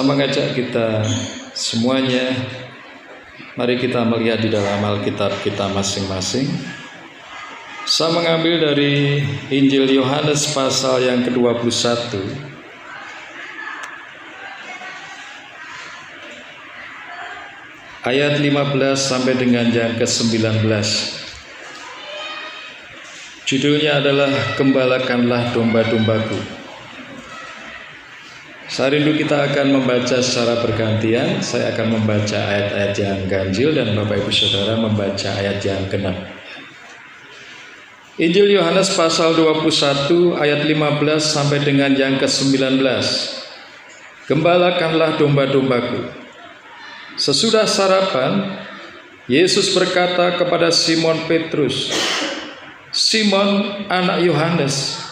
Saya mengajak kita semuanya, mari kita melihat di dalam Alkitab kita masing-masing. Saya mengambil dari Injil Yohanes pasal yang ke-21 ayat 15 sampai dengan yang ke-19. Judulnya adalah Gembalakanlah domba-dombaku. Saya rindu kita akan membaca secara bergantian. Saya akan membaca ayat-ayat yang ganjil dan Bapak Ibu Saudara membaca ayat yang genap. Injil Yohanes pasal 21 ayat 15 sampai dengan yang ke-19. Gembalakanlah domba-dombaku. Sesudah sarapan, Yesus berkata kepada Simon Petrus, "Simon, anak Yohanes,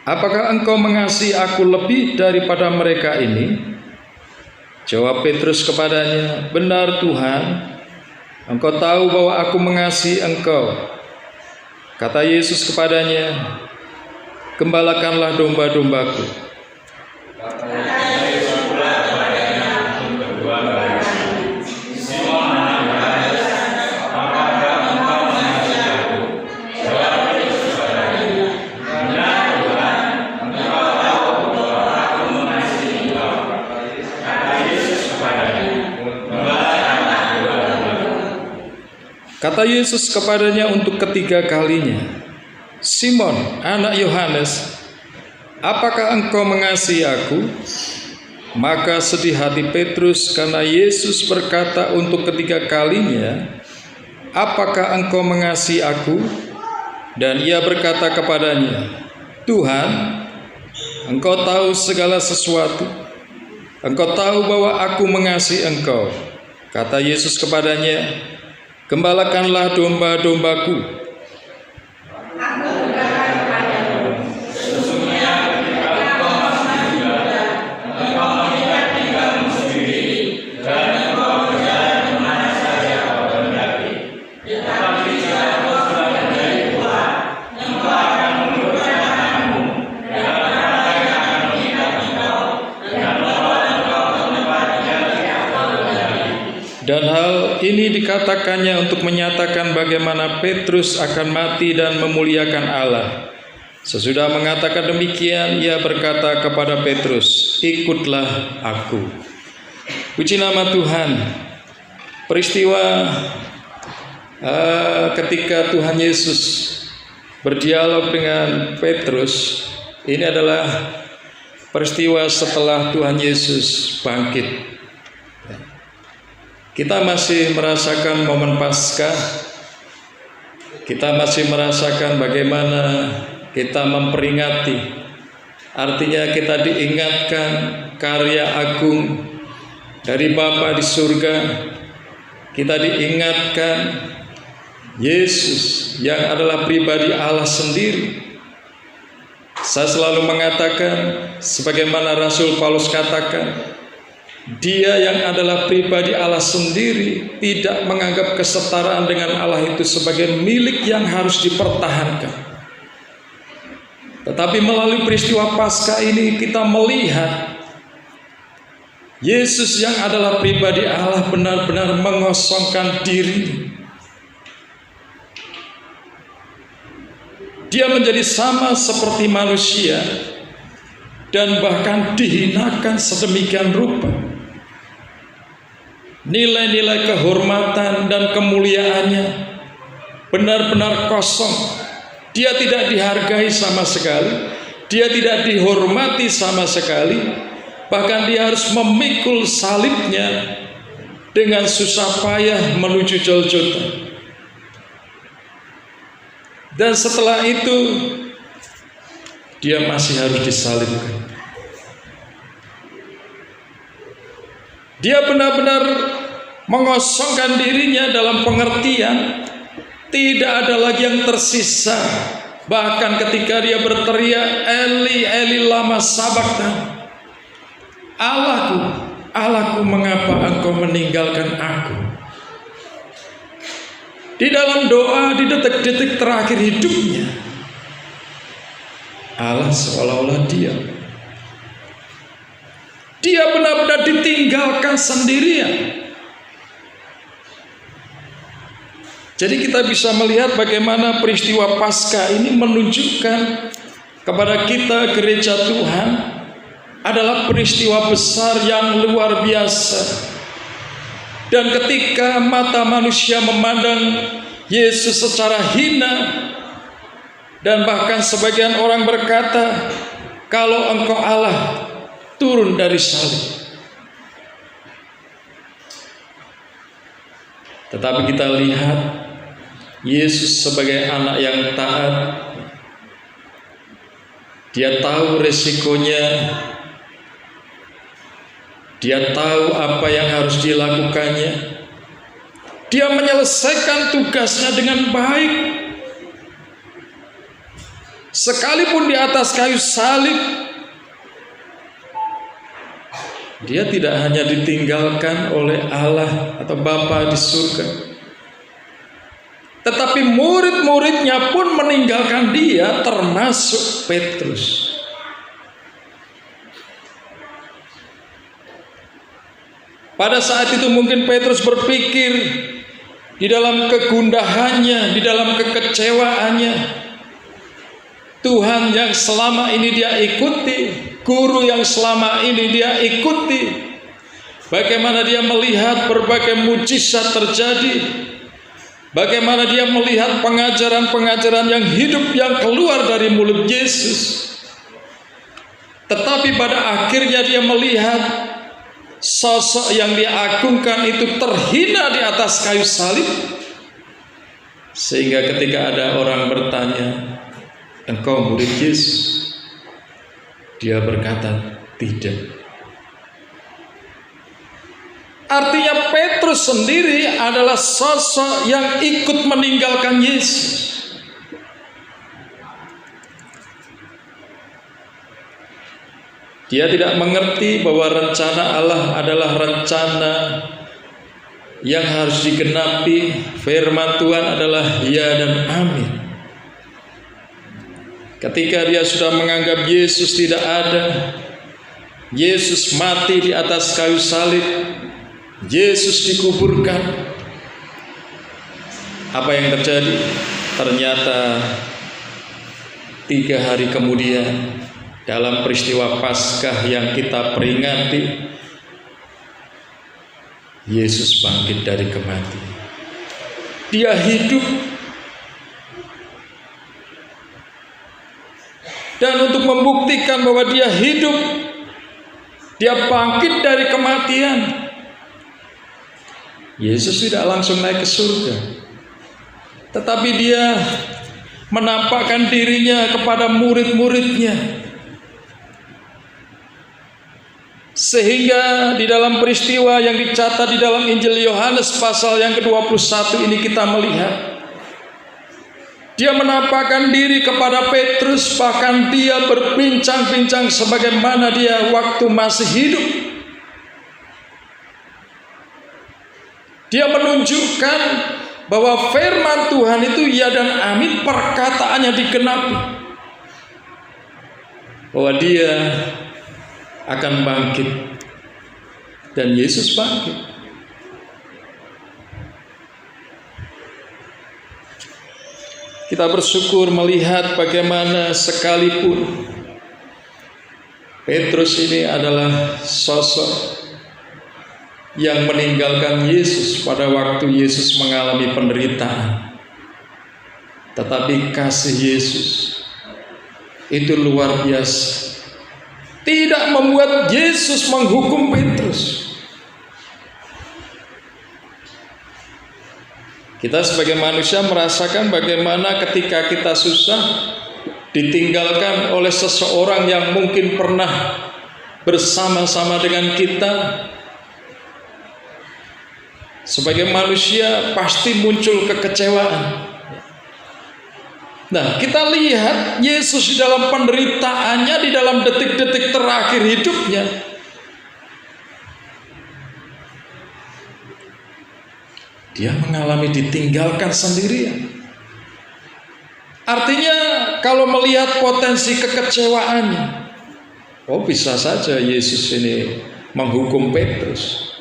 apakah engkau mengasihi aku lebih daripada mereka ini?" Jawab Petrus kepadanya, "Benar Tuhan, engkau tahu bahwa aku mengasihi engkau." Kata Yesus kepadanya, "Gembalakanlah domba-dombaku." Kata Yesus kepadanya untuk ketiga kalinya, "Simon, anak Yohanes, apakah engkau mengasihi aku?" Maka sedih hati Petrus karena Yesus berkata untuk ketiga kalinya, "Apakah engkau mengasihi aku?" Dan ia berkata kepadanya, "Tuhan, engkau tahu segala sesuatu. Engkau tahu bahwa aku mengasihi engkau." Kata Yesus kepadanya, "Gembalakanlah domba-dombaku." Dan hal ini dikatakannya untuk menyatakan bagaimana Petrus akan mati dan memuliakan Allah. Sesudah mengatakan demikian, ia berkata kepada Petrus, "Ikutlah aku." Puji nama Tuhan. Peristiwa ketika Tuhan Yesus berdialog dengan Petrus, ini adalah peristiwa setelah Tuhan Yesus bangkit. Kita masih merasakan momen Paskah. Kita masih merasakan bagaimana kita memperingati. Artinya kita diingatkan karya agung dari Bapa di surga. Kita diingatkan Yesus yang adalah pribadi Allah sendiri. Saya selalu mengatakan, sebagaimana Rasul Paulus katakan, Dia yang adalah pribadi Allah sendiri tidak menganggap kesetaraan dengan Allah itu sebagai milik yang harus dipertahankan. Tetapi melalui peristiwa Paskah ini kita melihat Yesus yang adalah pribadi Allah benar-benar mengosongkan diri. Dia menjadi sama seperti manusia dan bahkan dihinakan sedemikian rupa. Nilai-nilai kehormatan dan kemuliaannya benar-benar kosong. Dia tidak dihargai sama sekali. Dia tidak dihormati sama sekali. Bahkan dia harus memikul salibnya dengan susah payah menuju Golgota. Dan setelah itu dia masih harus disalibkan. Dia benar-benar mengosongkan dirinya dalam pengertian tidak ada lagi yang tersisa. Bahkan ketika dia berteriak, "Eli, Eli, lama sabachthani?" "Allahku, Allahku, mengapa engkau meninggalkan aku?" Di dalam doa di detik-detik terakhir hidupnya, Allah seolah-olah diam. Dia benar-benar ditinggalkan sendirian. Jadi kita bisa melihat bagaimana peristiwa Paskah ini menunjukkan kepada kita gereja Tuhan adalah peristiwa besar yang luar biasa. Dan ketika mata manusia memandang Yesus secara hina, dan bahkan sebagian orang berkata, kalau engkau Allah, turun dari salib. Tetapi kita lihat Yesus sebagai anak yang taat. Dia tahu resikonya. Dia tahu apa yang harus dilakukannya. Dia menyelesaikan tugasnya dengan baik. Sekalipun di atas kayu salib, dia tidak hanya ditinggalkan oleh Allah atau Bapa di surga, tetapi murid-muridnya pun meninggalkan dia, termasuk Petrus. Pada saat itu mungkin Petrus berpikir di dalam kegundahannya, di dalam kekecewaannya, Tuhan yang selama ini dia ikuti, guru yang selama ini dia ikuti, bagaimana dia melihat berbagai mujizat terjadi, bagaimana dia melihat pengajaran-pengajaran yang hidup yang keluar dari mulut Yesus. Tetapi pada akhirnya dia melihat sosok yang diagungkan itu terhina di atas kayu salib. Sehingga ketika ada orang bertanya, engkau murid Yesus? Dia berkata, tidak. Artinya Petrus sendiri adalah sosok yang ikut meninggalkan Yesus. Dia tidak mengerti bahwa rencana Allah adalah rencana yang harus digenapi. Firman Tuhan adalah ya dan amin. Ketika dia sudah menganggap Yesus tidak ada, Yesus mati di atas kayu salib, Yesus dikuburkan, apa yang terjadi? Ternyata 3 hari kemudian, dalam peristiwa Paskah yang kita peringati, Yesus bangkit dari kematian. Dia hidup. Dan untuk membuktikan bahwa dia hidup, dia bangkit dari kematian, Yesus tidak langsung naik ke surga, tetapi dia menampakkan dirinya kepada murid-muridnya. Sehingga di dalam peristiwa yang dicatat di dalam Injil Yohanes pasal yang ke-21 ini kita melihat, dia menampakkan diri kepada Petrus, bahkan dia berbincang-bincang sebagaimana dia waktu masih hidup. Dia menunjukkan bahwa firman Tuhan itu ya dan amin, perkataannya digenapi, bahwa dia akan bangkit. Dan Yesus bangkit. Kita bersyukur melihat bagaimana sekalipun Petrus ini adalah sosok yang meninggalkan Yesus pada waktu Yesus mengalami penderitaan, tetapi kasih Yesus itu luar biasa. Tidak membuat Yesus menghukum Petrus. Kita sebagai manusia merasakan bagaimana ketika kita susah, ditinggalkan oleh seseorang yang mungkin pernah bersama-sama dengan kita. Sebagai manusia pasti muncul kekecewaan. Nah, kita lihat Yesus di dalam penderitaannya, di dalam detik-detik terakhir hidupnya, dia mengalami ditinggalkan sendirian. Artinya kalau melihat potensi kekecewaannya, oh bisa saja Yesus ini menghukum Petrus.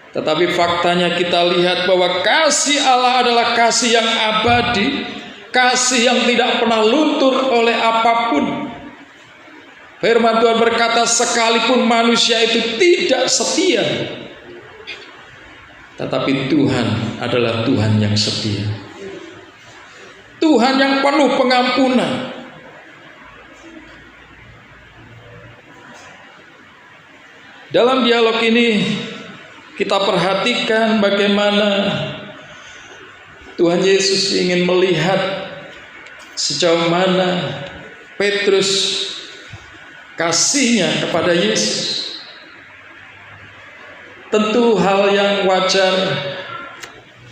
Tetapi faktanya kita lihat bahwa kasih Allah adalah kasih yang abadi, kasih yang tidak pernah luntur oleh apapun. Firman Tuhan berkata, sekalipun manusia itu tidak setia, tetapi Tuhan adalah Tuhan yang setia, Tuhan yang penuh pengampunan. Dalam dialog ini kita perhatikan bagaimana Tuhan Yesus ingin melihat sejauh mana Petrus kasihnya kepada Yesus. Tentu hal yang wajar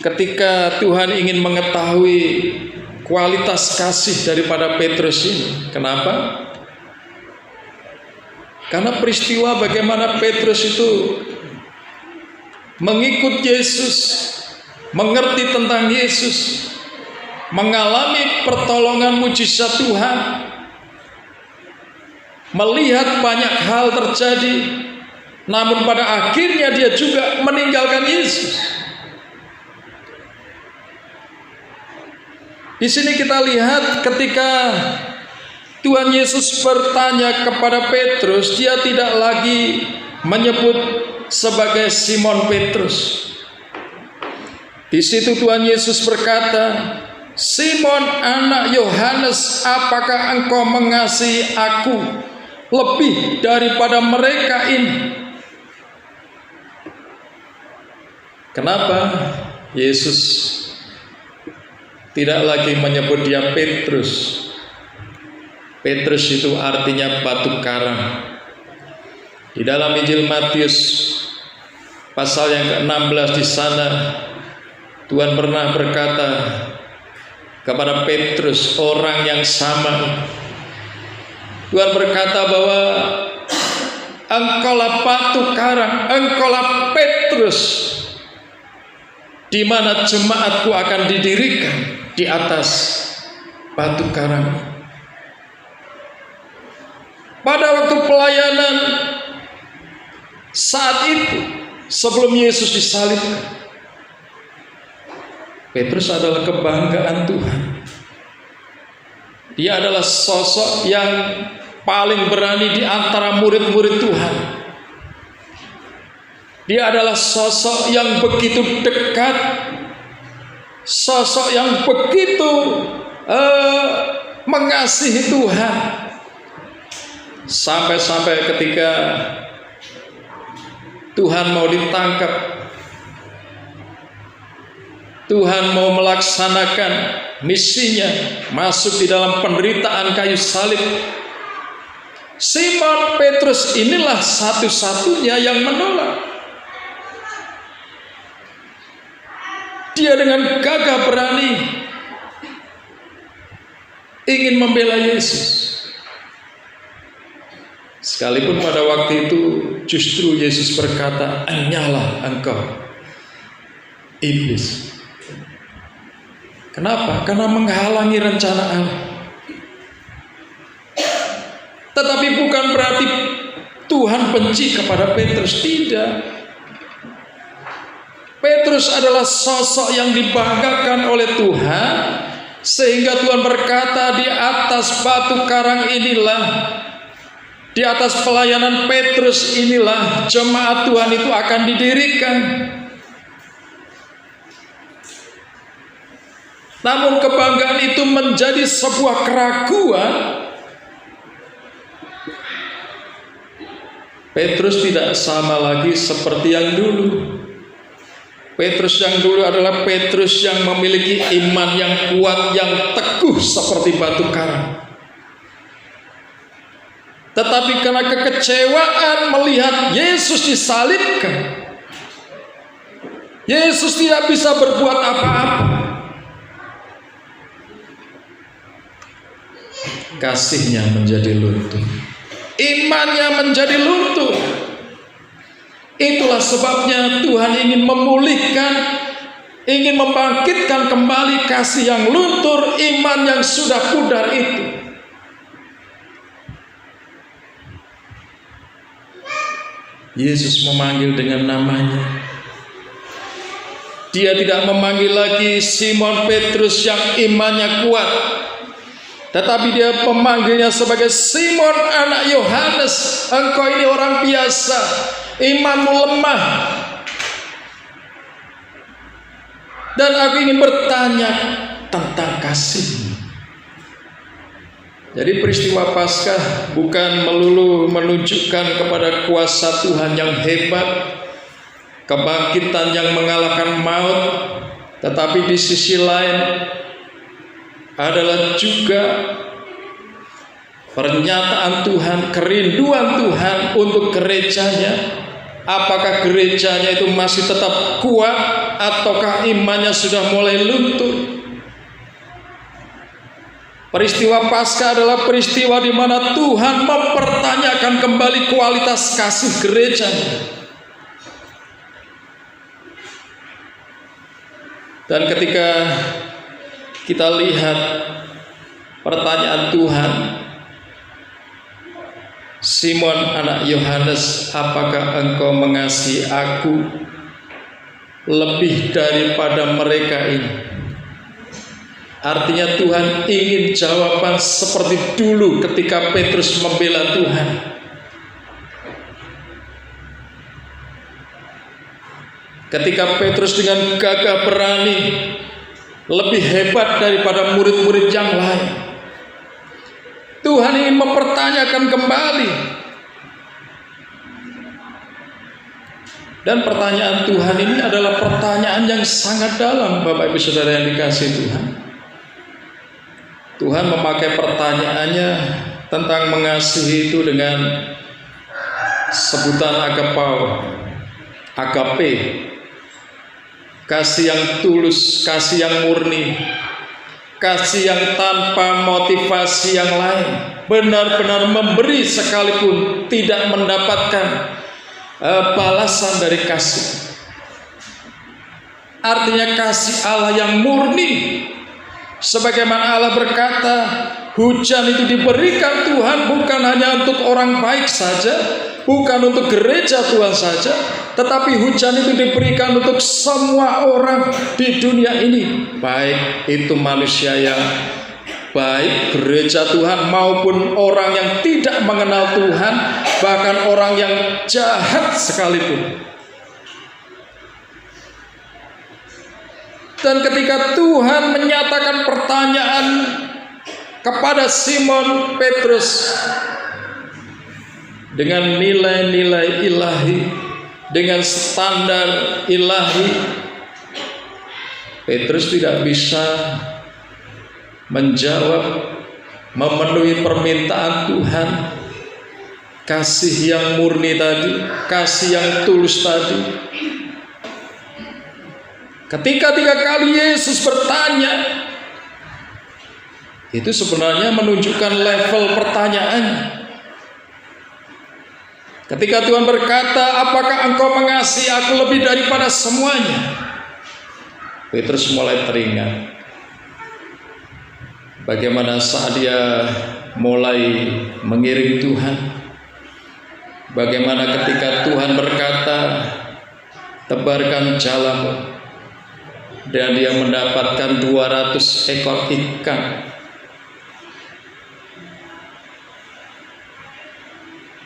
ketika Tuhan ingin mengetahui kualitas kasih daripada Petrus ini. Kenapa? Karena peristiwa bagaimana Petrus itu mengikut Yesus, mengerti tentang Yesus, mengalami pertolongan mujizat Tuhan, melihat banyak hal terjadi, namun pada akhirnya dia juga meninggalkan Yesus. Di sini kita lihat ketika Tuhan Yesus bertanya kepada Petrus, dia tidak lagi menyebut sebagai Simon Petrus. Di situ Tuhan Yesus berkata, Simon anak Yohanes, apakah engkau mengasihi aku lebih daripada mereka ini? Kenapa Yesus tidak lagi menyebut dia Petrus? Petrus itu artinya batu karang. Di dalam Injil Matius pasal yang ke-16 di sana Tuhan pernah berkata kepada Petrus, orang yang sama. Tuhan berkata bahwa engkaulah batu karang, engkaulah Petrus, di mana jemaatku akan didirikan di atas batu karang. Pada waktu pelayanan saat itu, sebelum Yesus disalibkan, Petrus adalah kebanggaan Tuhan. Dia adalah sosok yang paling berani di antara murid-murid Tuhan. Dia adalah sosok yang begitu dekat, sosok yang begitu mengasihi Tuhan. Sampai-sampai ketika Tuhan mau ditangkap, Tuhan mau melaksanakan misinya, masuk di dalam penderitaan kayu salib, Simon Petrus inilah satu-satunya yang menolak. Dia dengan gagah berani ingin membela Yesus. Sekalipun pada waktu itu justru Yesus berkata, "Anyalah engkau, iblis." Kenapa? Karena menghalangi rencana Allah. Tetapi bukan berarti Tuhan benci kepada Petrus, tidak. Petrus adalah sosok yang dibanggakan oleh Tuhan, sehingga Tuhan berkata, di atas batu karang inilah, di atas pelayanan Petrus inilah jemaat Tuhan itu akan didirikan. Namun kebanggaan itu menjadi sebuah keraguan. Petrus tidak sama lagi seperti yang dulu. Petrus yang dulu adalah Petrus yang memiliki iman yang kuat, yang teguh seperti batu karang. Tetapi karena kekecewaan melihat Yesus disalibkan, Yesus tidak bisa berbuat apa-apa. Kasihnya menjadi luntur, imannya menjadi luntur. Itulah sebabnya Tuhan ingin memulihkan, ingin membangkitkan kembali kasih yang luntur, iman yang sudah pudar itu. Yesus memanggil dengan namanya. Dia tidak memanggil lagi Simon Petrus yang imannya kuat, tetapi dia memanggilnya sebagai Simon anak Yohanes. Engkau ini orang biasa, imanmu lemah. Dan aku ingin bertanya tentang kasih. Jadi peristiwa Paskah bukan melulu menunjukkan kepada kuasa Tuhan yang hebat, kebangkitan yang mengalahkan maut, tetapi di sisi lain adalah juga pernyataan Tuhan, kerinduan Tuhan untuk gerejanya. Apakah gerejanya itu masih tetap kuat ataukah imannya sudah mulai luntur? Peristiwa Paskah adalah peristiwa di mana Tuhan mempertanyakan kembali kualitas kasih gerejanya. Dan ketika kita lihat pertanyaan Tuhan, Simon anak Yohanes, apakah engkau mengasihi aku lebih daripada mereka ini? Artinya Tuhan ingin jawaban seperti dulu ketika Petrus membela Tuhan. Ketika Petrus dengan gagah berani lebih hebat daripada murid-murid yang lain, Tuhan ingin mempertanyakan kembali. Dan pertanyaan Tuhan ini adalah pertanyaan yang sangat dalam, Bapak Ibu Saudara yang dikasihi Tuhan. Tuhan memakai pertanyaannya tentang mengasihi itu dengan sebutan agape, kasih yang tulus, kasih yang murni, kasih yang tanpa motivasi yang lain, benar-benar memberi sekalipun tidak mendapatkan balasan dari kasih. Artinya kasih Allah yang murni, sebagaimana Allah berkata, hujan itu diberikan Tuhan bukan hanya untuk orang baik saja, bukan untuk gereja Tuhan saja, tetapi hujan itu diberikan untuk semua orang di dunia ini, baik itu manusia yang baik, gereja Tuhan, maupun orang yang tidak mengenal Tuhan, bahkan orang yang jahat sekalipun. Dan ketika Tuhan menyatakan pertanyaan kepada Simon Petrus dengan nilai-nilai ilahi, dengan standar ilahi, Petrus tidak bisa menjawab, memenuhi permintaan Tuhan. Kasih yang murni tadi, kasih yang tulus tadi. Ketika 3 kali Yesus bertanya, itu sebenarnya menunjukkan level pertanyaannya. Ketika Tuhan berkata, apakah engkau mengasihi aku lebih daripada semuanya? Petrus mulai teringat bagaimana saat dia mulai mengiring Tuhan, bagaimana ketika Tuhan berkata, tebarkan jalamu, dan dia mendapatkan 200 ekor ikan.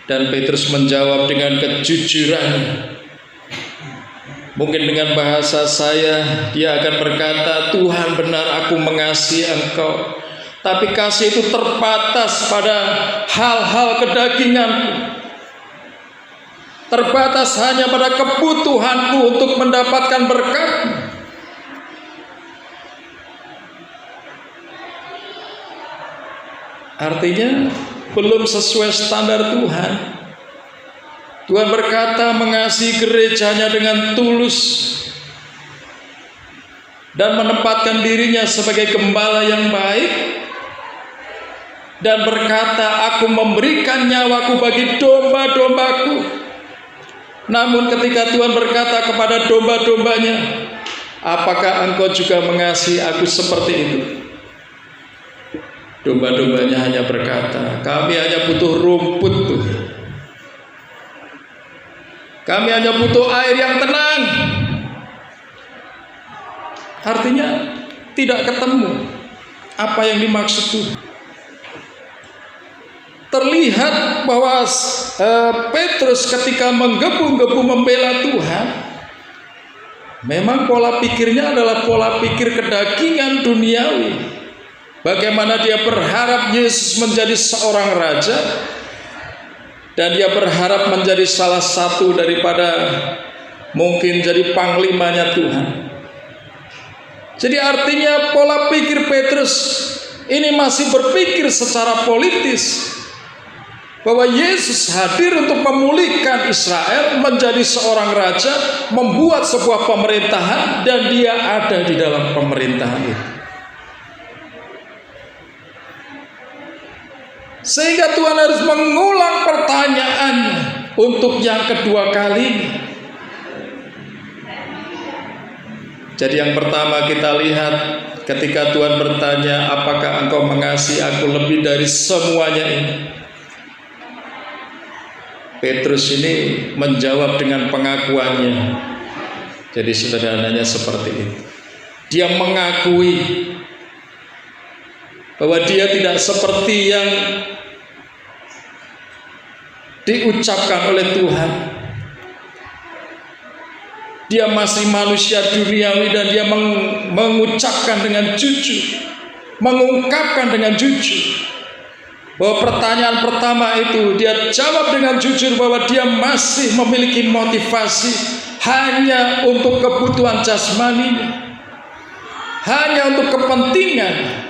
Dan Petrus menjawab dengan kejujuran. Mungkin dengan bahasa saya, dia akan berkata, Tuhan benar aku mengasihi engkau, tapi kasih itu terbatas pada hal-hal kedaginganku, terbatas hanya pada kebutuhanku untuk mendapatkan berkat. Artinya belum sesuai standar Tuhan. Tuhan berkata mengasihi gerejanya dengan tulus dan menempatkan dirinya sebagai gembala yang baik, dan berkata, aku memberikan nyawaku bagi domba-dombaku. Namun ketika Tuhan berkata kepada domba-dombanya, apakah engkau juga mengasihi aku seperti itu? Domba-dombanya hanya berkata, kami hanya butuh rumput Tuhan. Kami hanya butuh air yang tenang. Artinya tidak ketemu apa yang dimaksud Tuhan. Terlihat bahwa Petrus ketika menggebu-gebu membela Tuhan, memang pola pikirnya adalah pola pikir kedagingan duniawi. Bagaimana dia berharap Yesus menjadi seorang raja, dan dia berharap menjadi salah satu daripada mungkin jadi panglimanya Tuhan. Jadi artinya pola pikir Petrus ini masih berpikir secara politis, bahwa Yesus hadir untuk memulihkan Israel, menjadi seorang raja, membuat sebuah pemerintahan, dan dia ada di dalam pemerintahan itu. Sehingga Tuhan harus mengulang pertanyaannya untuk yang kedua kalinya. Jadi yang pertama kita lihat ketika Tuhan bertanya, apakah engkau mengasihi aku lebih dari semuanya ini? Petrus ini menjawab dengan pengakuannya. Jadi sederhananya seperti itu. Dia mengakui bahwa dia tidak seperti yang diucapkan oleh Tuhan. Dia masih manusia duniawi, dan dia mengucapkan dengan jujur, mengungkapkan dengan jujur bahwa pertanyaan pertama itu dia jawab dengan jujur, bahwa dia masih memiliki motivasi hanya untuk kebutuhan jasmani, hanya untuk kepentingan.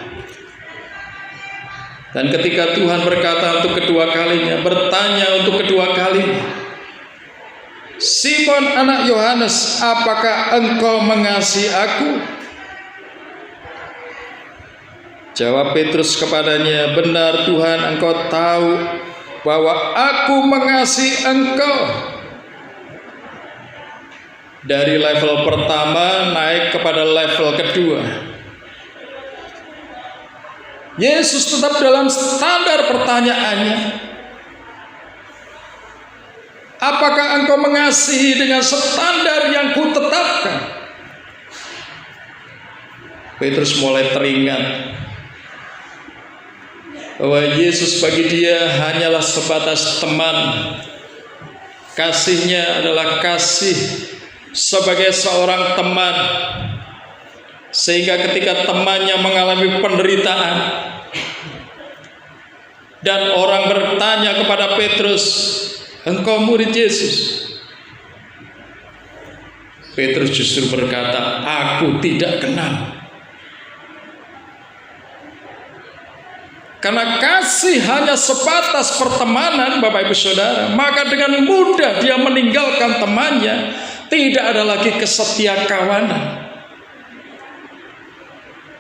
Dan ketika Tuhan berkata untuk kedua kalinya, bertanya untuk kedua kalinya, Simon anak Yohanes, apakah engkau mengasihi aku? Jawab Petrus kepadanya, benar Tuhan, engkau tahu bahwa aku mengasihi engkau. Dari level pertama naik kepada level kedua. Yesus tetap dalam standar pertanyaannya. Apakah engkau mengasihi dengan standar yang kutetapkan? Petrus mulai teringat bahwa Yesus bagi dia hanyalah sebatas teman. Kasihnya adalah kasih sebagai seorang teman, sehingga ketika temannya mengalami penderitaan dan orang bertanya kepada Petrus, engkau murid Yesus? Petrus justru berkata, aku tidak kenal. Karena kasih hanya sebatas pertemanan, Bapak Ibu Saudara, maka dengan mudah dia meninggalkan temannya. Tidak ada lagi kesetia kawanan.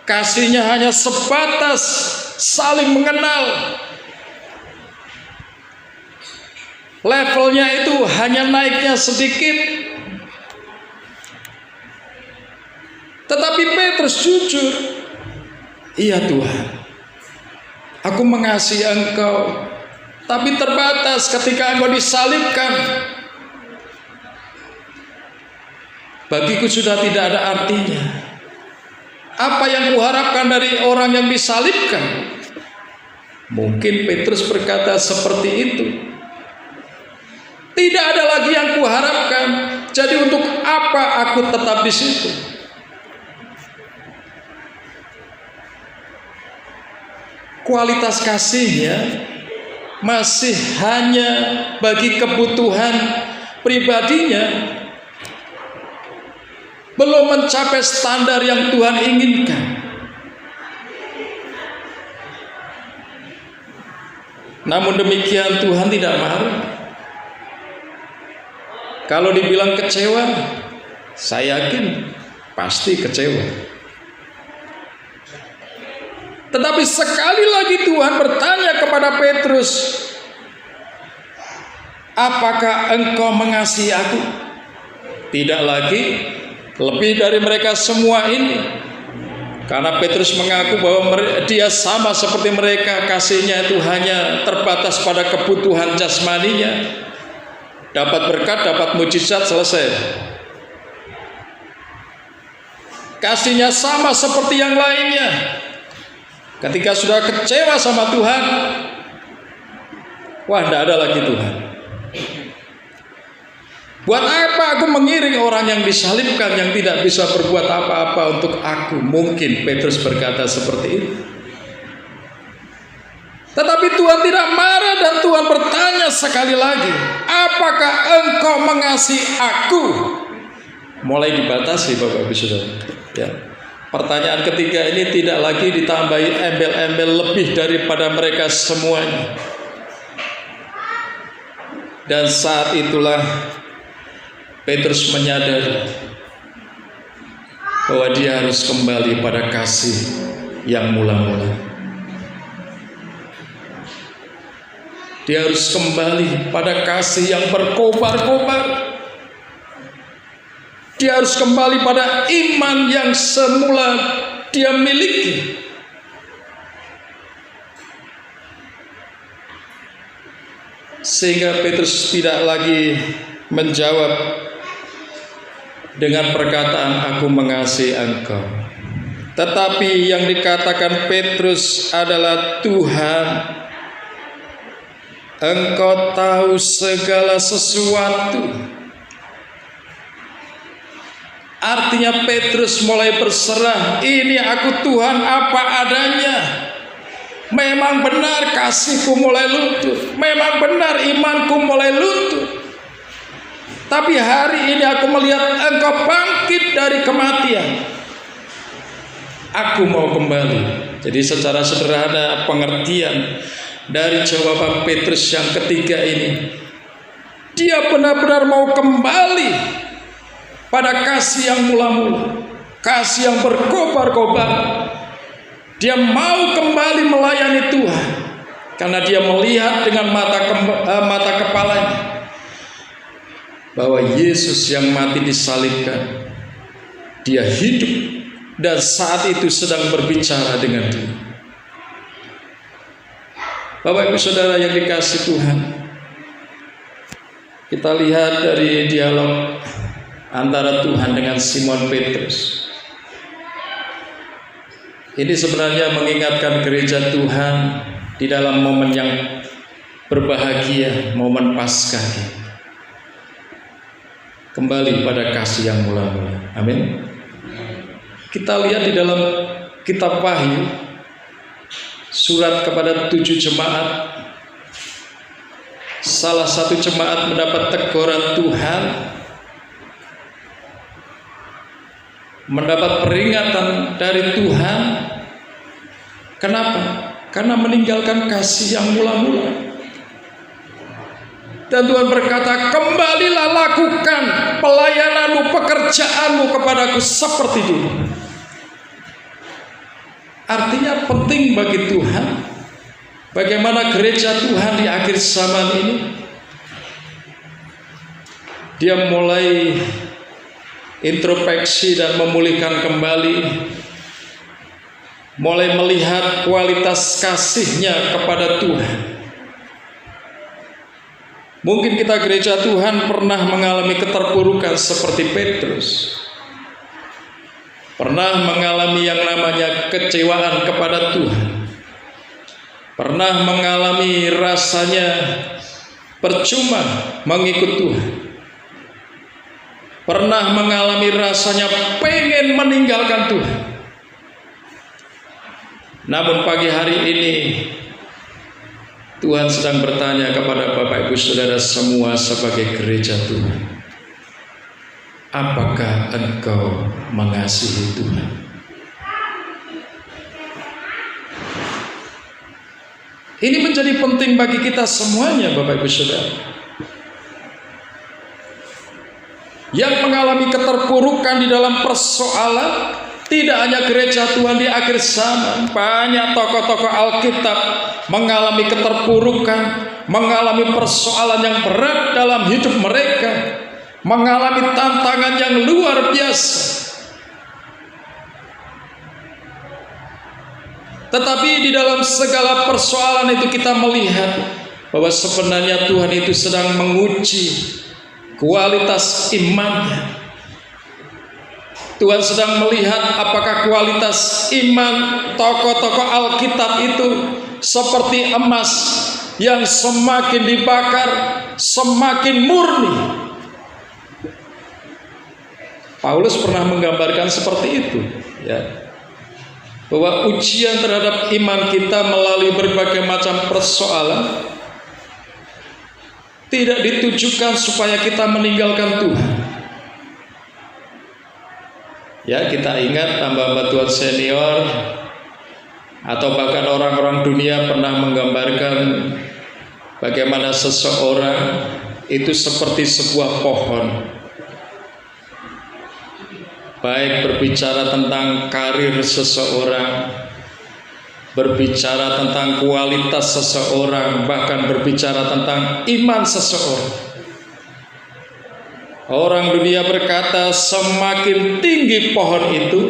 Kasihnya hanya sebatas saling mengenal. Levelnya itu hanya naiknya sedikit. Tetapi Petrus jujur, iya Tuhan, aku mengasihi engkau, tapi terbatas ketika engkau disalibkan. Bagiku sudah tidak ada artinya. Apa yang kuharapkan dari orang yang disalibkan? Mungkin Petrus berkata seperti itu. Tidak ada lagi yang kuharapkan. Jadi untuk apa aku tetap di situ? Kualitas kasihnya masih hanya bagi kebutuhan pribadinya, belum mencapai standar yang Tuhan inginkan. Namun demikian Tuhan tidak marah. Kalau dibilang kecewa, saya yakin pasti kecewa. Tetapi sekali lagi Tuhan bertanya kepada Petrus, apakah engkau mengasihi aku? Tidak lagi lebih dari mereka semua ini. Karena Petrus mengaku bahwa dia sama seperti mereka, kasihnya itu hanya terbatas pada kebutuhan jasmaninya. dapat berkat, dapat mujizat, selesai. Kasihnya sama seperti yang lainnya. Ketika sudah kecewa sama Tuhan, wah, tidak ada lagi Tuhan. Buat apa aku mengiring orang yang disalibkan, yang tidak bisa berbuat apa-apa untuk aku? Mungkin Petrus berkata seperti itu. Tetapi Tuhan tidak marah dan Tuhan bertanya sekali lagi, apakah engkau mengasihi aku? Mulai dibatasi Bapak Ibu Saudara. Ya. Pertanyaan ketiga ini tidak lagi ditambahi embel-embel lebih daripada mereka semuanya. Dan saat itulah Petrus menyadari bahwa dia harus kembali pada kasih yang mula-mula. Dia harus kembali pada kasih yang berkobar-kobar. Dia harus kembali pada iman yang semula dia miliki. Sehingga Petrus tidak lagi menjawab dengan perkataan aku mengasihi engkau. Tetapi yang dikatakan Petrus adalah, Tuhan, engkau tahu segala sesuatu. Artinya Petrus mulai berserah, ini aku Tuhan apa adanya. Memang benar kasihku mulai luntur, memang benar imanku mulai luntur. Tapi hari ini aku melihat engkau bangkit dari kematian. Aku mau kembali. Jadi secara sederhana pengertian dari jawaban Petrus yang ketiga ini, dia benar-benar mau kembali pada kasih yang mula-mula, kasih yang berkobar-kobar. Dia mau kembali melayani Tuhan karena dia melihat dengan mata kepalanya bahwa Yesus yang mati disalibkan, dia hidup dan saat itu sedang berbicara dengan dia. Bapak Ibu Saudara yang dikasihi Tuhan, kita lihat dari dialog antara Tuhan dengan Simon Petrus. Ini sebenarnya mengingatkan gereja Tuhan di dalam momen yang berbahagia, momen Paskah. Kembali pada kasih yang mula-mula. Amin. Kita lihat di dalam kitab Wahyu, surat kepada 7 jemaat. Salah satu jemaat mendapat teguran Tuhan, mendapat peringatan dari Tuhan. Kenapa? Karena meninggalkan kasih yang mula-mula. Dan Tuhan berkata, kembalilah lakukan pelayananmu, pekerjaanmu kepadaku seperti dulu. Artinya penting bagi Tuhan bagaimana gereja Tuhan di akhir zaman ini, dia mulai introspeksi dan memulihkan kembali, mulai melihat kualitas kasihnya kepada Tuhan. Mungkin kita gereja Tuhan pernah mengalami keterpurukan seperti Petrus, pernah mengalami yang namanya kecewaan kepada Tuhan, pernah mengalami rasanya percuma mengikut Tuhan, pernah mengalami rasanya pengen meninggalkan Tuhan. Namun pagi hari ini Tuhan sedang bertanya kepada Bapak Ibu Saudara semua sebagai gereja Tuhan, apakah engkau mengasihi Tuhan? Ini menjadi penting bagi kita semuanya Bapak Ibu Saudara yang mengalami keterpurukan di dalam persoalan. Tidak hanya gereja Tuhan di akhir zaman, banyak tokoh-tokoh Alkitab mengalami keterpurukan, mengalami persoalan yang berat dalam hidup mereka, mengalami tantangan yang luar biasa. Tetapi di dalam segala persoalan itu kita melihat bahwa sebenarnya Tuhan itu sedang menguji kualitas imannya. Tuhan sedang melihat apakah kualitas iman tokoh-tokoh Alkitab itu seperti emas yang semakin dibakar semakin murni. Paulus pernah menggambarkan seperti itu, ya, bahwa ujian terhadap iman kita melalui berbagai macam persoalan tidak ditujukan supaya kita meninggalkan Tuhan. Ya, kita ingat hamba-hamba Tuhan senior atau bahkan orang-orang dunia pernah menggambarkan bagaimana seseorang itu seperti sebuah pohon. Baik berbicara tentang karir seseorang, berbicara tentang kualitas seseorang, bahkan berbicara tentang iman seseorang. Orang dunia berkata semakin tinggi pohon itu,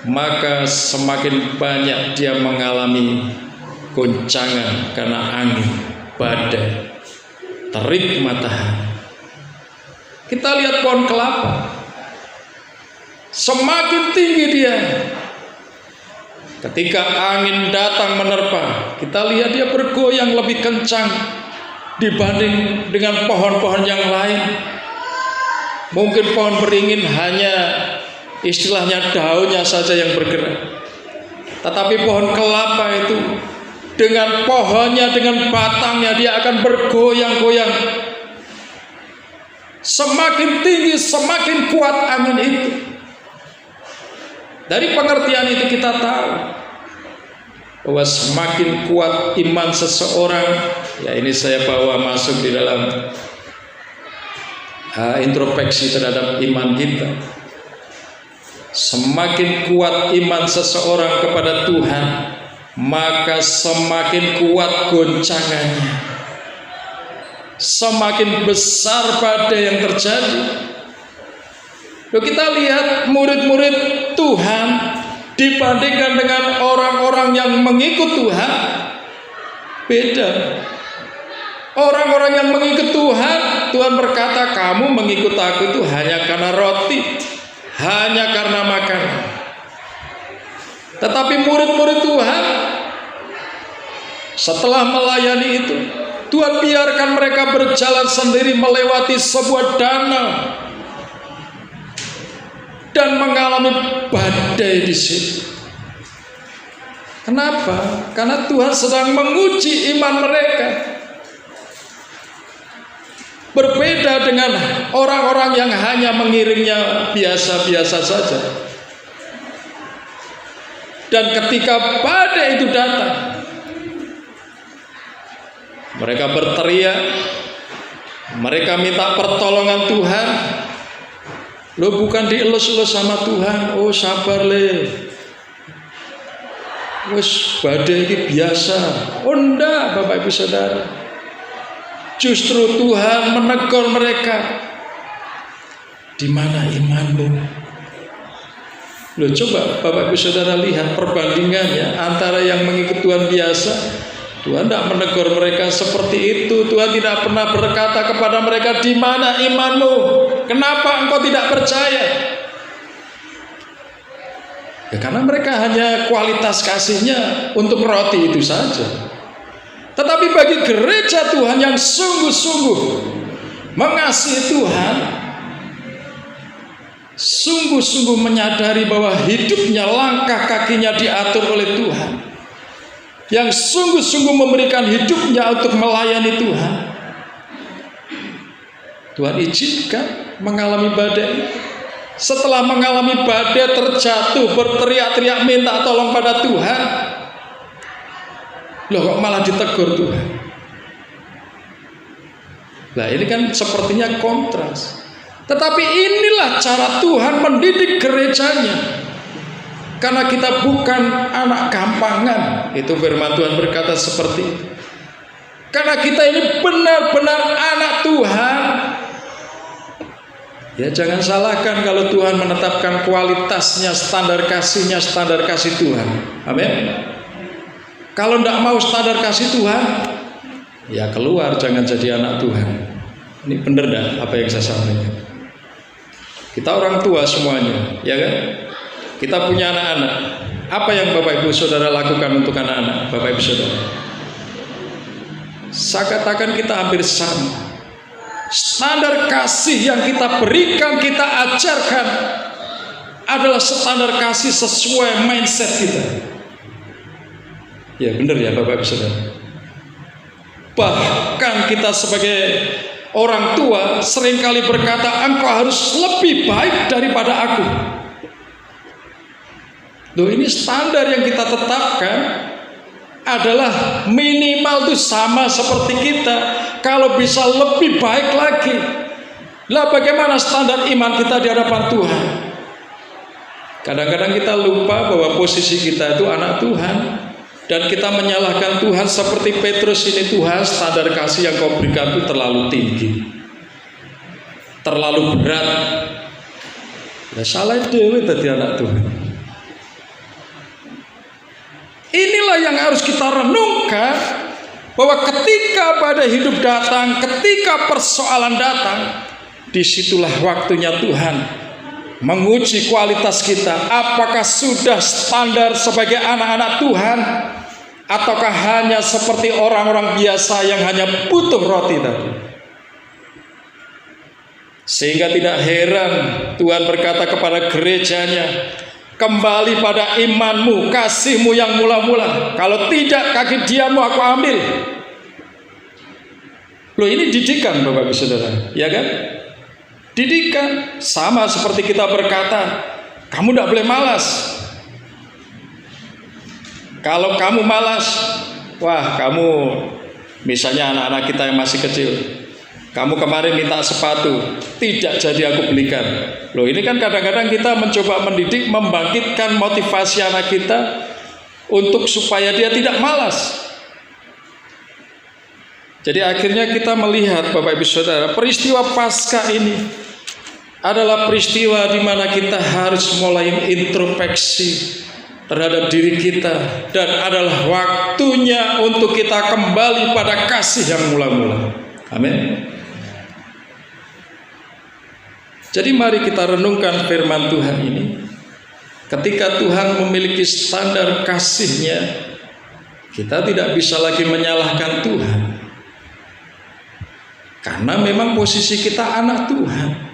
maka semakin banyak dia mengalami goncangan karena angin, badai, terik matahari. Kita lihat pohon kelapa, semakin tinggi dia, ketika angin datang menerpa, kita lihat dia bergoyang lebih kencang dibanding dengan pohon-pohon yang lain. Mungkin pohon beringin hanya istilahnya daunnya saja yang bergerak, tetapi pohon kelapa itu dengan pohonnya, dengan batangnya, dia akan bergoyang-goyang. Semakin tinggi, semakin kuat angin itu. Dari pengertian itu kita tahu bahwa semakin kuat iman seseorang, ya ini saya bawa masuk di dalam introspeksi terhadap iman kita. Semakin kuat iman seseorang kepada Tuhan, maka semakin kuat goncangannya, semakin besar badai yang terjadi. Loh, kita lihat murid-murid Tuhan dibandingkan dengan orang-orang yang mengikut Tuhan, beda. Orang-orang yang mengikut Tuhan, Tuhan berkata, kamu mengikut aku itu hanya karena roti, hanya karena makanan. Tetapi murid-murid Tuhan, setelah melayani itu, Tuhan biarkan mereka berjalan sendiri melewati sebuah danau dan mengalami badai di situ. Kenapa? Karena Tuhan sedang menguji iman mereka. Berbeda dengan orang-orang yang hanya mengiringnya biasa-biasa saja. Dan ketika badai itu datang, mereka berteriak, mereka minta pertolongan Tuhan. Lo bukan dielus-elus sama Tuhan. Oh sabar le, wes badai ini biasa. Oh enggak, Bapak Ibu Saudara, justru Tuhan menegur mereka. Di mana imanmu? Lo coba Bapak Ibu Saudara lihat perbandingannya antara yang mengikut Tuhan biasa. Tuhan tidak menegur mereka seperti itu. Tuhan tidak pernah berkata kepada mereka, di mana imanmu? Kenapa engkau tidak percaya? Ya karena mereka hanya kualitas kasihnya untuk roti itu saja. Tetapi bagi gereja Tuhan yang sungguh-sungguh mengasihi Tuhan, sungguh-sungguh menyadari bahwa hidupnya, langkah kakinya diatur oleh Tuhan, yang sungguh-sungguh memberikan hidupnya untuk melayani Tuhan, Tuhan izinkan mengalami badai. Setelah mengalami badai, terjatuh, berteriak-teriak minta tolong pada Tuhan. Loh, kok malah ditegur Tuhan? Nah, ini kan sepertinya kontras. Tetapi inilah cara Tuhan mendidik gerejanya. Karena kita bukan anak gampangan. Itu firman Tuhan berkata seperti itu. Karena kita ini benar-benar anak Tuhan. Ya jangan salahkan kalau Tuhan menetapkan kualitasnya, standar kasihnya, standar kasih Tuhan. Amin. Kalau tidak mau standar kasih Tuhan, ya keluar, jangan jadi anak Tuhan. Ini benar dah apa yang saya sampaikan. Kita orang tua semuanya, ya kan? Kita punya anak-anak. Apa yang Bapak Ibu Saudara lakukan untuk anak-anak Bapak Ibu Saudara? Saya katakan kita hampir sama. Standar kasih yang kita berikan, kita ajarkan adalah standar kasih sesuai mindset kita. Ya benar ya Bapak Ibu Saudara. Bahkan kita sebagai orang tua seringkali berkata, engkau harus lebih baik daripada aku. Loh, ini standar yang kita tetapkan adalah minimal itu sama seperti kita. Kalau bisa lebih baik lagi. Lah bagaimana standar iman kita di hadapan Tuhan? Kadang-kadang kita lupa bahwa posisi kita itu anak Tuhan. Dan kita menyalahkan Tuhan seperti Petrus ini. Tuhan, standar kasih yang kau berikan itu terlalu tinggi, terlalu berat. Ya salah dewe tadi anak Tuhan. Inilah yang harus kita renungkan, bahwa ketika badai hidup datang, ketika persoalan datang, disitulah waktunya Tuhan menguji kualitas kita. Apakah sudah standar sebagai anak-anak Tuhan, ataukah hanya seperti orang-orang biasa yang hanya butuh roti tadi? Sehingga tidak heran Tuhan berkata kepada gerejanya, kembali pada imanmu, kasihmu yang mula-mula. Kalau tidak, kaki diammu aku ambil. Loh, ini didikan Bapak Ibu Saudara, ya kan? Didikan sama seperti kita berkata, kamu tidak boleh malas. Kalau kamu malas, wah kamu, misalnya anak-anak kita yang masih kecil, kamu kemarin minta sepatu, tidak jadi aku belikan. Loh, ini kan kadang-kadang kita mencoba mendidik, membangkitkan motivasi anak kita untuk supaya dia tidak malas. Jadi akhirnya kita melihat Bapak Ibu Saudara, peristiwa Paskah ini adalah peristiwa di mana kita harus mulai introspeksi terhadap diri kita, dan adalah waktunya untuk kita kembali pada kasih yang mula-mula. Amin. Jadi mari kita renungkan firman Tuhan ini. Ketika Tuhan memiliki standar kasihnya, kita tidak bisa lagi menyalahkan Tuhan, karena memang posisi kita anak Tuhan.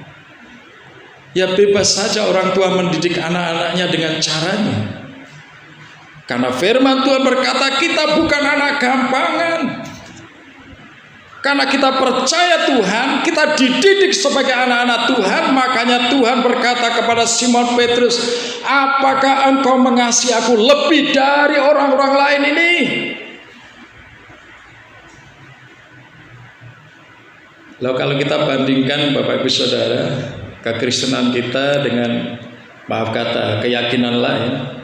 Ya bebas saja orang tua mendidik anak-anaknya dengan caranya, karena firman Tuhan berkata kita bukan anak gampangan. Karena kita percaya Tuhan, kita dididik sebagai anak-anak Tuhan. Makanya Tuhan berkata kepada Simon Petrus, apakah engkau mengasihi aku lebih dari orang-orang lain ini? Lalu kalau kita bandingkan Bapak Ibu Saudara, kekristenan kita dengan, maaf kata, keyakinan lain,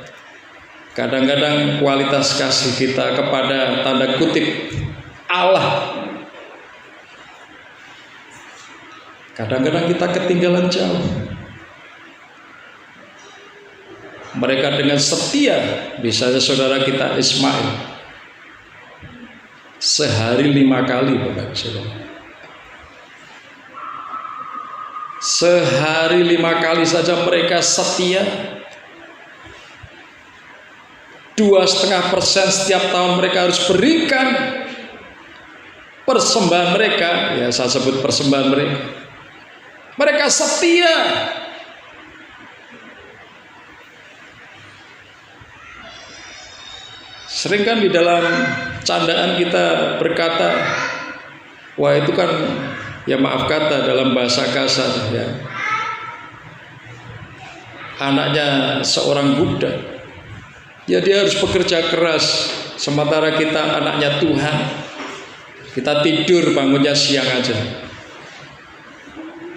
kadang-kadang kualitas kasih kita kepada tanda kutip Allah, kadang-kadang kita ketinggalan jauh. Mereka dengan setia, misalnya saudara kita Ismail, sehari 5 kali Bapak Saudara. Sehari 5 kali saja mereka setia. 2,5% setiap tahun mereka harus berikan persembahan mereka. Ya saya sebut persembahan mereka. Mereka setia. Sering kan di dalam candaan kita berkata, wah itu kan, ya maaf kata dalam bahasa kasar, ya, anaknya seorang budak, ya dia harus bekerja keras, sementara kita anaknya Tuhan, kita tidur bangunnya siang aja.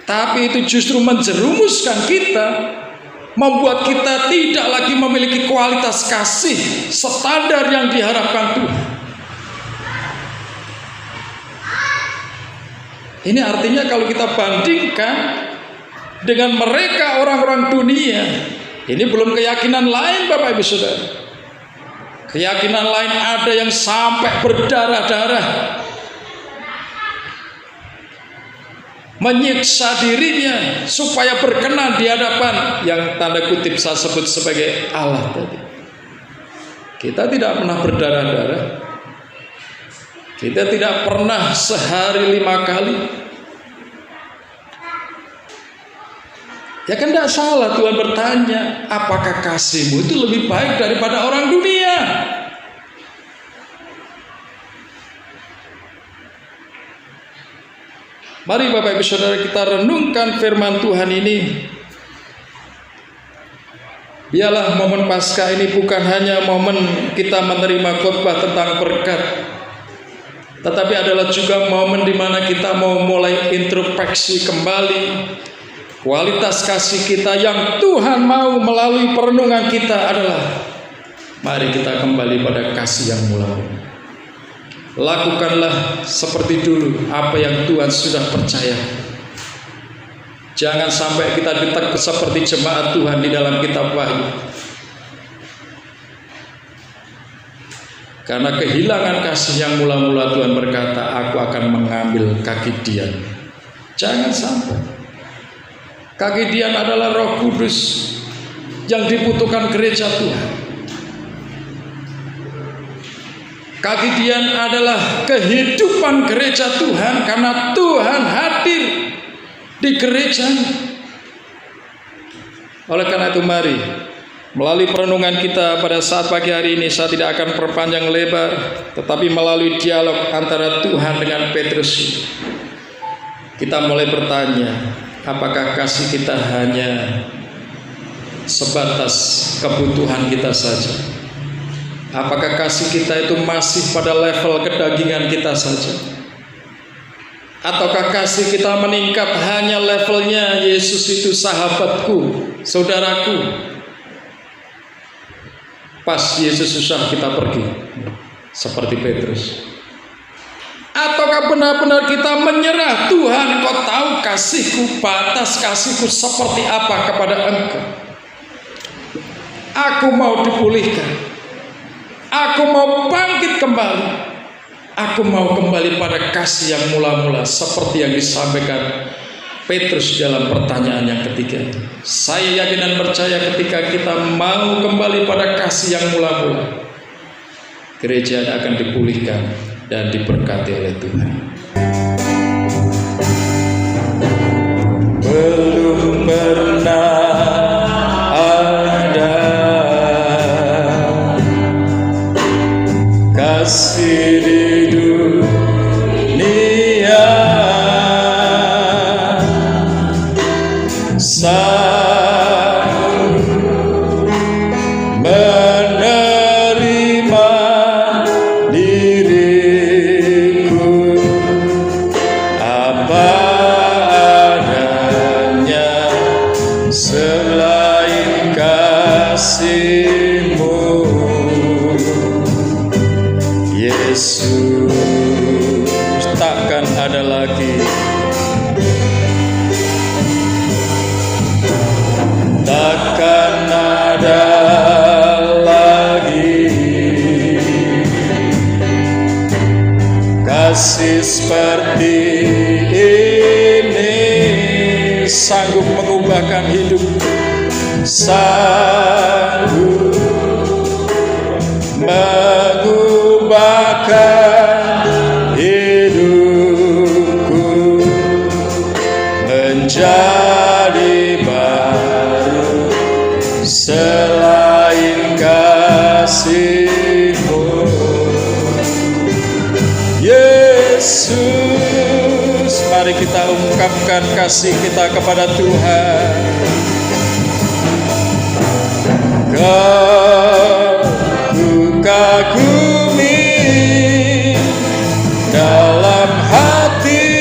Tapi itu justru menjerumuskan kita, membuat kita tidak lagi memiliki kualitas kasih standar yang diharapkan Tuhan. Ini artinya kalau kita bandingkan dengan mereka orang-orang dunia, ini belum keyakinan lain Bapak Ibu Saudara. Keyakinan lain ada yang sampai berdarah-darah. menyiksa dirinya supaya berkenan di hadapan yang tanda kutip saya sebut sebagai Allah tadi. Kita tidak pernah berdarah-darah. Kita tidak pernah sehari 5 kali. Ya kan tidak salah Tuhan bertanya, apakah kasihmu itu lebih baik daripada orang dunia? Mari Bapak Ibu Saudara kita renungkan firman Tuhan ini. Biarlah momen Paskah ini bukan hanya momen kita menerima khotbah tentang berkat, tetapi adalah juga momen di mana kita mau mulai introspeksi kembali kualitas kasih kita yang Tuhan mau melalui perenungan kita adalah mari kita kembali pada kasih yang mula-mula. Lakukanlah seperti dulu apa yang Tuhan sudah percaya. Jangan sampai kita ditegur seperti jemaat Tuhan di dalam kitab Wahyu. Karena kehilangan kasih yang mula-mula Tuhan berkata, aku akan mengambil kaki Dian. Jangan sampai. Kaki Dian adalah Roh Kudus yang dibutuhkan gereja Tuhan. Kaki Dian adalah kehidupan gereja Tuhan karena Tuhan hadir di gereja. Oleh karena itu mari melalui perenungan kita pada saat pagi hari ini, saya tidak akan perpanjang lebar, tetapi melalui dialog antara Tuhan dengan Petrus kita mulai bertanya, apakah kasih kita hanya sebatas kebutuhan kita saja? Apakah kasih kita itu masih pada level kedagingan kita saja? Ataukah kasih kita meningkat hanya levelnya Yesus itu sahabatku, saudaraku? Pas Yesus susah kita pergi, seperti Petrus. Ataukah benar-benar kita menyerah, Tuhan kau tahu kasihku, batas kasihku seperti apa kepada Engkau. Aku mau dipulihkan. Aku mau bangkit kembali. Aku mau kembali pada kasih yang mula-mula seperti yang disampaikan Petrus dalam pertanyaan yang ketiga. Saya yakin dan percaya ketika kita mau kembali pada kasih yang mula-mula, gereja akan dipulihkan dan diberkati oleh Tuhan. Belum pernah kasih di dunia sanggup menerima diriku apa adanya selain kasih-Mu. Yesus, takkan ada lagi, takkan ada lagi kasih seperti ini, sanggup mengubahkan hidup, sanggup mengubahkan hidupku menjadi baru selain kasih-Mu. Yesus, mari kita ungkapkan kasih kita kepada Tuhan. Ku kagumi dalam hati,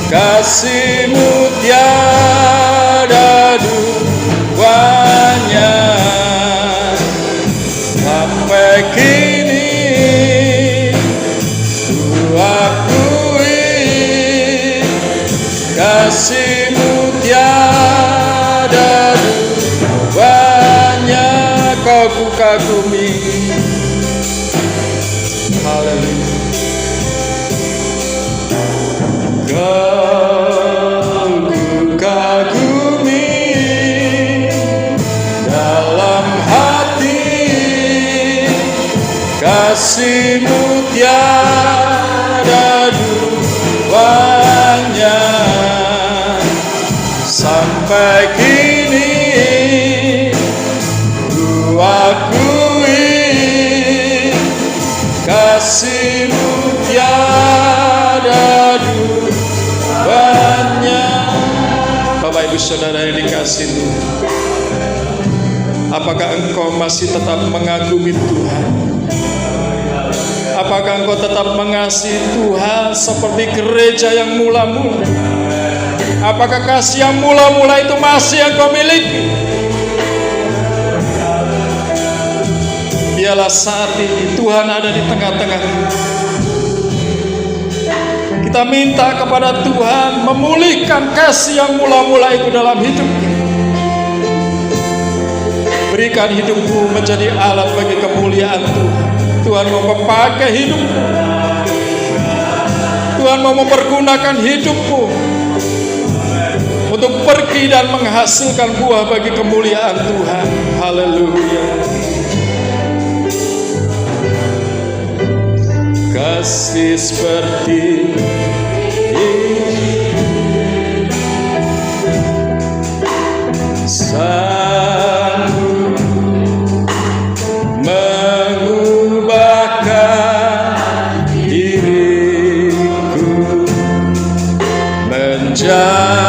kasih-Mu tiada duanya. Sampai kini ku akui kasih-Mu tiada duanya. Kau ku kagumi. Haleluya. kasih-Mu tiada duanya. Sampai kini ku akui kasih-Mu tiada duanya. Bapak Ibu Saudara yang dikasihi Tuhan, apakah engkau masih tetap mengagumi Tuhan? Apakah engkau tetap mengasihi Tuhan seperti gereja yang mula-mula? Apakah kasih yang mula-mula itu masih engkau miliki? Biarlah saat ini Tuhan ada di tengah-tengah. Kita minta kepada Tuhan memulihkan kasih yang mula-mula itu dalam hidup kita. Berikan hidupmu menjadi alat bagi kemuliaan Tuhan. Tuhan mau memakai hidupmu. Tuhan mau mempergunakan hidupmu untuk pergi dan menghasilkan buah bagi kemuliaan Tuhan. Haleluya. Kasih seperti sanggup mengubahkan diriku menjadi